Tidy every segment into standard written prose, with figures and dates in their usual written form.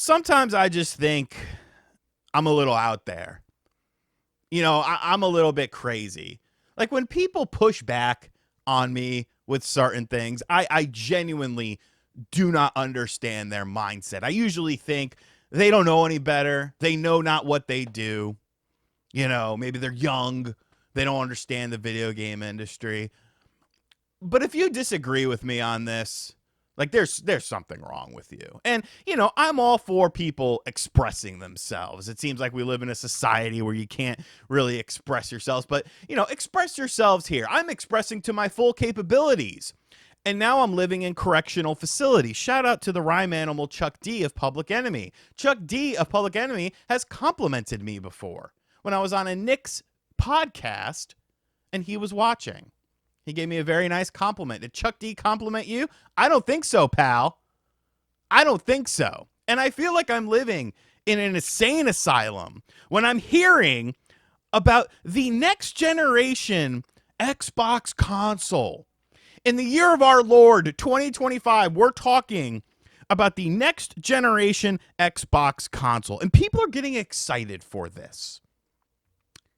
sometimes I just think I'm a little out there. I'm a little bit crazy. Like when people push back on me with certain things, I genuinely do not understand their mindset. I usually think they don't know any better. They know not what they do. Maybe they're young. They don't understand the video game industry. But if you disagree with me on this, like there's something wrong with you. And I'm all for people expressing themselves. It seems like we live in a society where you can't really express yourselves, but express yourselves here. I'm expressing to my full capabilities. And now I'm living in correctional facility. Shout out to the rhyme animal Chuck D of Public Enemy. Chuck D of Public Enemy has complimented me before when I was on a Knicks podcast and he was watching. He gave me a very nice compliment. Did Chuck D compliment you? I don't think so, pal. I don't think so. And I feel like I'm living in an insane asylum when I'm hearing about the next generation Xbox console. In the year of our Lord, 2025, we're talking about the next generation Xbox console. And people are getting excited for this.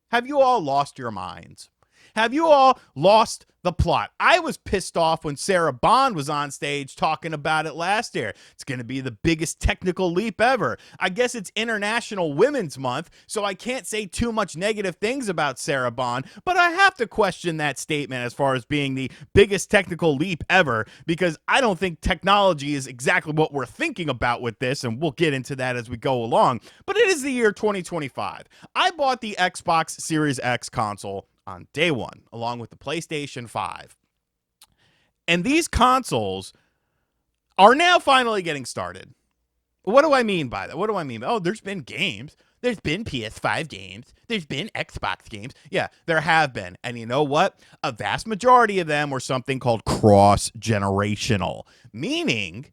Have you all lost your minds? Have you all lost the plot? I was pissed off when Sarah Bond was on stage talking about it last year. It's going to be the biggest technical leap ever. I guess it's International Women's Month, so I can't say too much negative things about Sarah Bond, but I have to question that statement as far as being the biggest technical leap ever, because I don't think technology is exactly what we're thinking about with this, and we'll get into that as we go along. But it is the year 2025. I bought the Xbox Series X console on day one, along with the PlayStation 5. And these consoles are now finally getting started. What do I mean by that? What do I mean? Oh, there's been games. There's been PS5 games. There's been Xbox games. Yeah, there have been. And you know what? A vast majority of them were something called cross-generational, meaning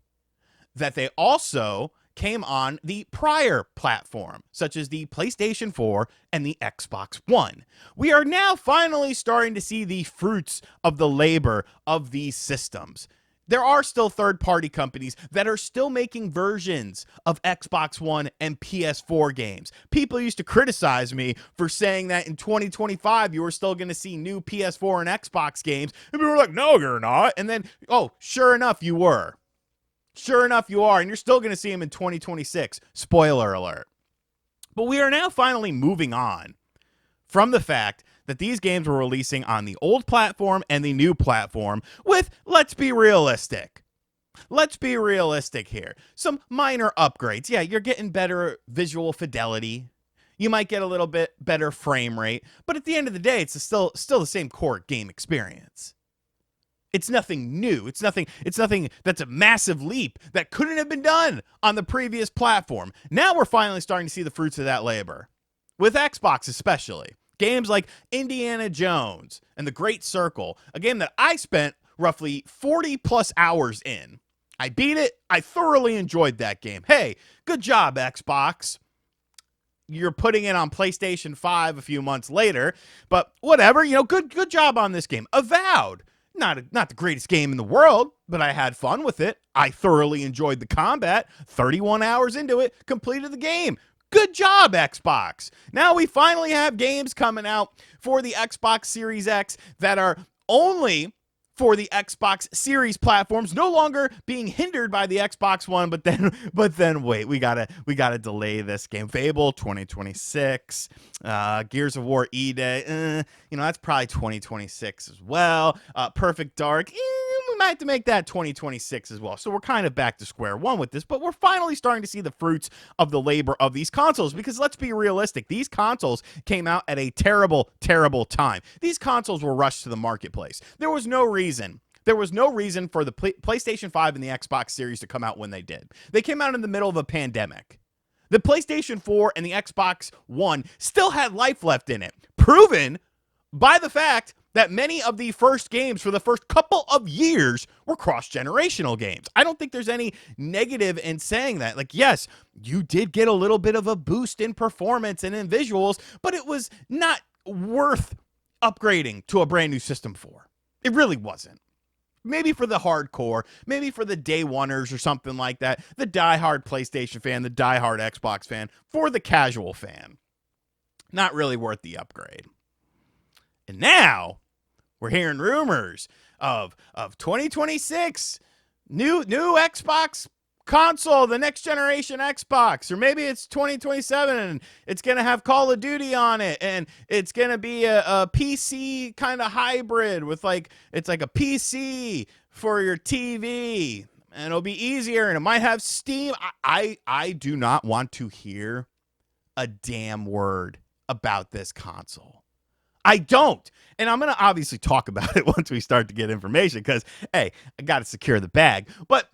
that they also came on the prior platform, such as the PlayStation 4 and the Xbox One. We are now finally starting to see the fruits of the labor of these systems. There are still third-party companies that are still making versions of Xbox One and PS4 games. People used to criticize me for saying that in 2025 you were still going to see new PS4 and Xbox games. And people were like, no, you're not. And then, oh, sure enough, you were. Sure enough, you are, and you're still going to see him in 2026. Spoiler alert. But we are now finally moving on from the fact that these games were releasing on the old platform and the new platform with, let's be realistic. Let's be realistic here. Some minor upgrades. Yeah, you're getting better visual fidelity. You might get a little bit better frame rate, but at the end of the day, it's still the same core game experience. It's nothing new. It's nothing that's a massive leap that couldn't have been done on the previous platform. Now we're finally starting to see the fruits of that labor. With Xbox especially. Games like Indiana Jones and The Great Circle, a game that I spent roughly 40 plus hours in. I beat it. I thoroughly enjoyed that game. Hey, good job, Xbox. You're putting it on PlayStation 5 a few months later, but whatever, good job on this game. Avowed. Not the greatest game in the world, but I had fun with it. I thoroughly enjoyed the combat. 31 hours into it, completed the game. Good job, Xbox. Now we finally have games coming out for the Xbox Series X that are only for the Xbox Series platforms, no longer being hindered by the Xbox One. But then wait, we gotta delay this game. Fable 2026, Gears of War E-Day, that's probably 2026 as well. Perfect Dark, we might have to make that 2026 as well. So we're kind of back to square one with this, but we're finally starting to see the fruits of the labor of these consoles, because let's be realistic, these consoles came out at a terrible, terrible time. These consoles were rushed to the marketplace. There was no reason for the PlayStation 5 and the Xbox Series to come out when they did. They came out in the middle of a pandemic. The PlayStation 4 and the Xbox One still had life left in it, proven by the fact that many of the first games for the first couple of years were cross-generational games. I don't think there's any negative in saying that. Like, yes, you did get a little bit of a boost in performance and in visuals, but it was not worth upgrading to a brand new system for. It really wasn't. maybe for the hardcore, maybe for the day oneers or something like that, the diehard PlayStation fan, the diehard Xbox fan, for the casual fan. Not really worth the upgrade. And now we're hearing rumors of 2026 new Xbox console, the next generation Xbox, or maybe it's 2027 and it's going to have Call of Duty on it, and it's going to be a PC kind of hybrid with it's like a PC for your TV, and it'll be easier, and it might have Steam. I do not want to hear a damn word about this console. I don't. And I'm going to obviously talk about it once we start to get information because, hey, I got to secure the bag. But,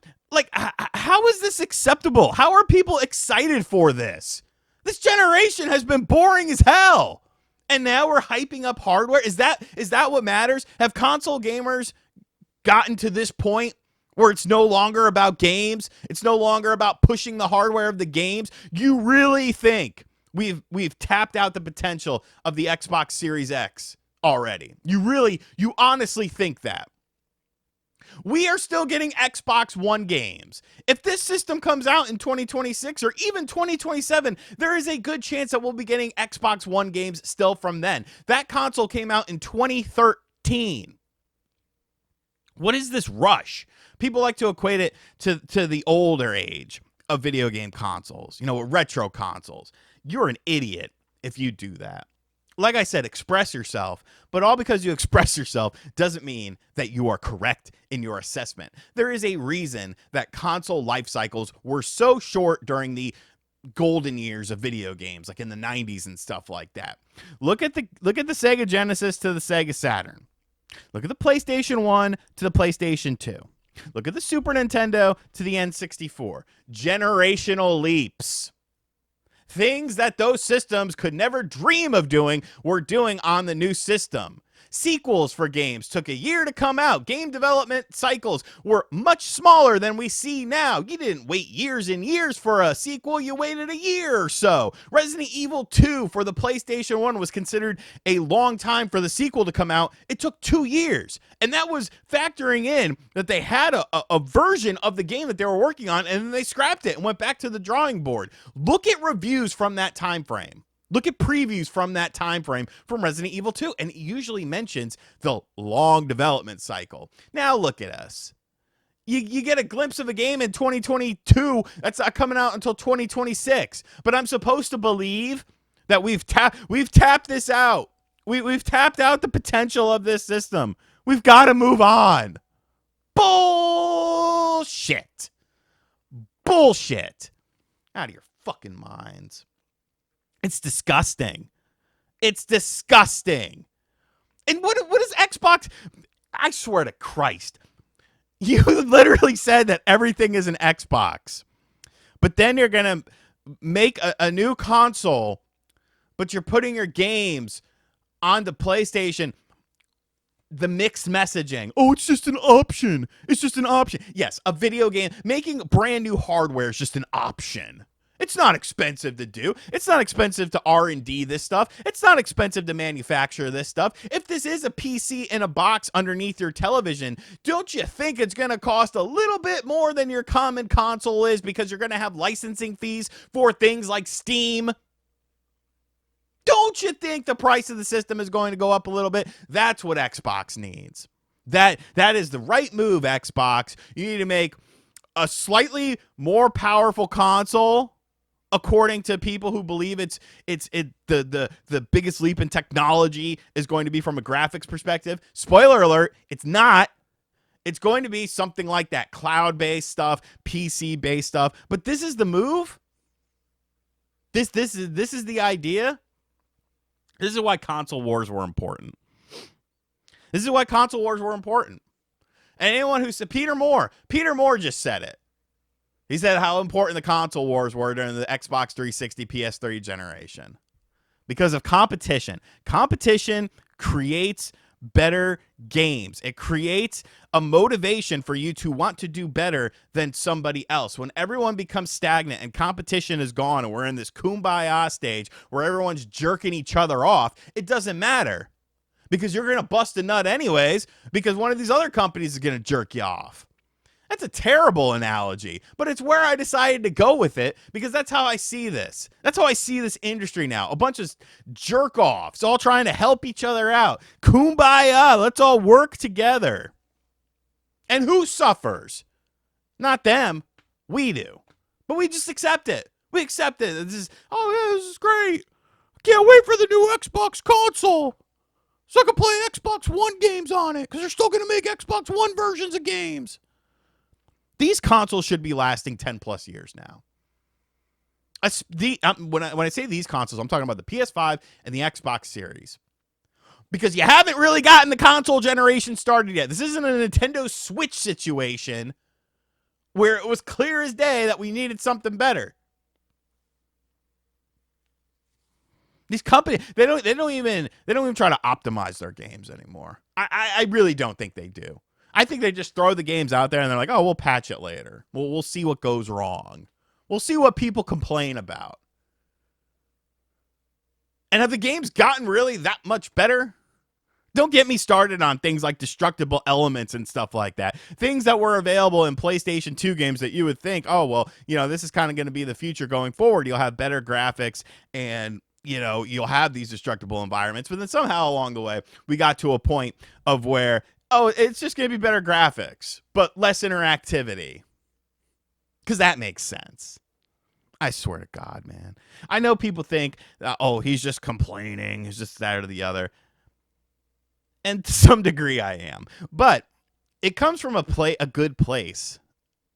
how is this acceptable? How are people excited for this? This generation has been boring as hell. And now we're hyping up hardware? Is that what matters? Have console gamers gotten to this point where it's no longer about games? It's no longer about pushing the hardware of the games? You really think we've tapped out the potential of the Xbox Series X already? You honestly think that? We are still getting Xbox One games. If this system comes out in 2026 or even 2027, there is a good chance that we'll be getting Xbox One games still from then. That console came out in 2013. What is this rush? People like to equate it to the older age of video game consoles, retro consoles. You're an idiot if you do that. Like I said, express yourself, but all because you express yourself doesn't mean that you are correct in your assessment. There is a reason that console life cycles were so short during the golden years of video games, like in the 90s and stuff like that. Look at the Sega Genesis to the Sega Saturn. Look at the PlayStation 1 to the PlayStation 2. Look at the Super Nintendo to the N64. Generational leaps. Things that those systems could never dream of doing, we're doing on the new system. Sequels for games took a year to come out. Game development cycles were much smaller than we see now. You didn't wait years and years for a sequel. You waited a year or so. Resident Evil 2 for the PlayStation 1 was considered a long time for the sequel to come out. It took 2 years. And that was factoring in that they had a version of the game that they were working on, and then they scrapped it and went back to the drawing board. Look at reviews from that time frame. Look at previews from that time frame from Resident Evil 2, and it usually mentions the long development cycle. Now look at us. You get a glimpse of a game in 2022 that's not coming out until 2026. But I'm supposed to believe that we've tapped this out. We've tapped out the potential of this system. We've got to move on. Bullshit. Bullshit. Out of your fucking minds. It's disgusting. It's disgusting. And what is Xbox? I swear to Christ. You literally said that everything is an Xbox. But then you're going to make a new console, but you're putting your games on the PlayStation. The mixed messaging. Oh, it's just an option. It's just an option. Yes, a video game. Making brand new hardware is just an option. It's not expensive to do. It's not expensive to R&D this stuff. It's not expensive to manufacture this stuff. If this is a PC in a box underneath your television, don't you think it's going to cost a little bit more than your common console is because you're going to have licensing fees for things like Steam? Don't you think the price of the system is going to go up a little bit? That's what Xbox needs. That is the right move, Xbox. You need to make a slightly more powerful console. According to people who believe the biggest leap in technology is going to be from a graphics perspective. Spoiler alert, it's not. It's going to be something like that, cloud-based stuff, PC-based stuff. But this is the move. This is the idea. This is why console wars were important. This is why console wars were important. And anyone who said Peter Moore just said it. He said how important the console wars were during the Xbox 360, PS3 generation. Because of competition. Competition creates better games. It creates a motivation for you to want to do better than somebody else. When everyone becomes stagnant and competition is gone and we're in this kumbaya stage where everyone's jerking each other off, it doesn't matter. because you're going to bust a nut anyways because one of these other companies is going to jerk you off. That's a terrible analogy, but it's where I decided to go with it because that's how I see this. That's how I see this industry now. A bunch of jerk offs all trying to help each other out. Kumbaya, let's all work together. And who suffers? Not them. We do. But we just accept it. We accept it. This is, oh, yeah, this is great. I can't wait for the new Xbox console so I can play Xbox One games on it because they're still going to make Xbox One versions of games. These consoles should be lasting 10 plus years now. When I say these consoles, I'm talking about the PS5 and the Xbox Series. Because you haven't really gotten the console generation started yet. This isn't a Nintendo Switch situation where it was clear as day that we needed something better. These companies, they don't even try to optimize their games anymore. I really don't think they do. I think they just throw the games out there and they're like, oh, we'll patch it later. We'll see what goes wrong. We'll see what people complain about. And have the games gotten really that much better? Don't get me started on things like destructible elements and stuff like that. Things that were available in PlayStation 2 games that you would think, oh, well, this is kind of going to be the future going forward. You'll have better graphics and, you'll have these destructible environments. But then somehow along the way, we got to a point of where, oh, it's just going to be better graphics, but less interactivity. Because that makes sense. I swear to God, man. I know people think, oh, he's just complaining. He's just that or the other. And to some degree I am. But it comes from a good place.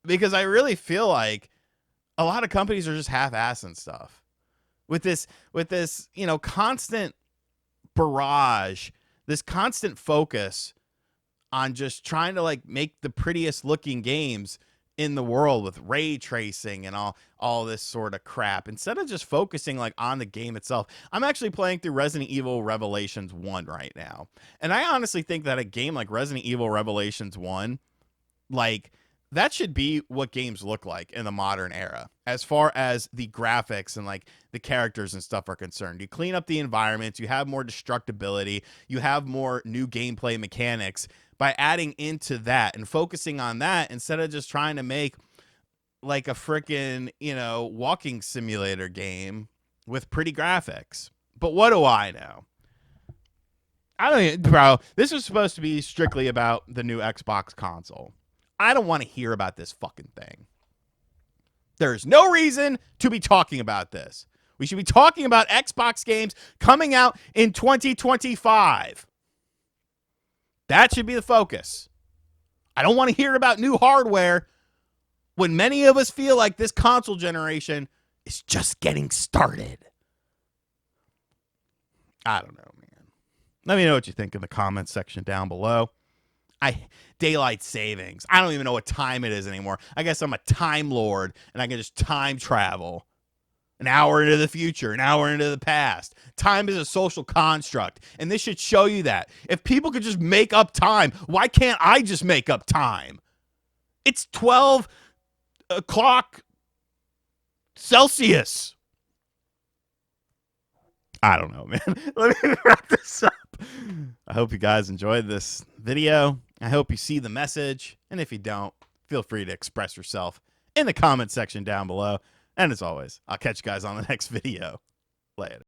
Because I really feel like a lot of companies are just half-assing stuff. With this, constant barrage, this constant focus on just trying to make the prettiest looking games in the world with ray tracing and all this sort of crap instead of just focusing on the game itself. I'm actually playing through Resident Evil Revelations 1 right now. And I honestly think that a game like Resident Evil Revelations 1, that should be what games look like in the modern era as far as the graphics and the characters and stuff are concerned. You clean up the environments, you have more destructibility, you have more new gameplay mechanics by adding into that and focusing on that instead of just trying to make a freaking, walking simulator game with pretty graphics. But what do I know? I don't, bro, this was supposed to be strictly about the new Xbox console. I don't want to hear about this fucking thing. There's no reason to be talking about this. We should be talking about Xbox games coming out in 2025. That should be the focus. I don't want to hear about new hardware when many of us feel like this console generation is just getting started. I don't know, man. Let me know what you think in the comments section down below. Daylight savings. I don't even know what time it is anymore. I guess I'm a time lord and I can just time travel. An hour into the future, an hour into the past. Time is a social construct, and this should show you that. If people could just make up time, why can't I just make up time? It's 12 o'clock Celsius. I don't know, man. Let me wrap this up. I hope you guys enjoyed this video. I hope you see the message, and if you don't, feel free to express yourself in the comment section down below. And as always, I'll catch you guys on the next video. Later.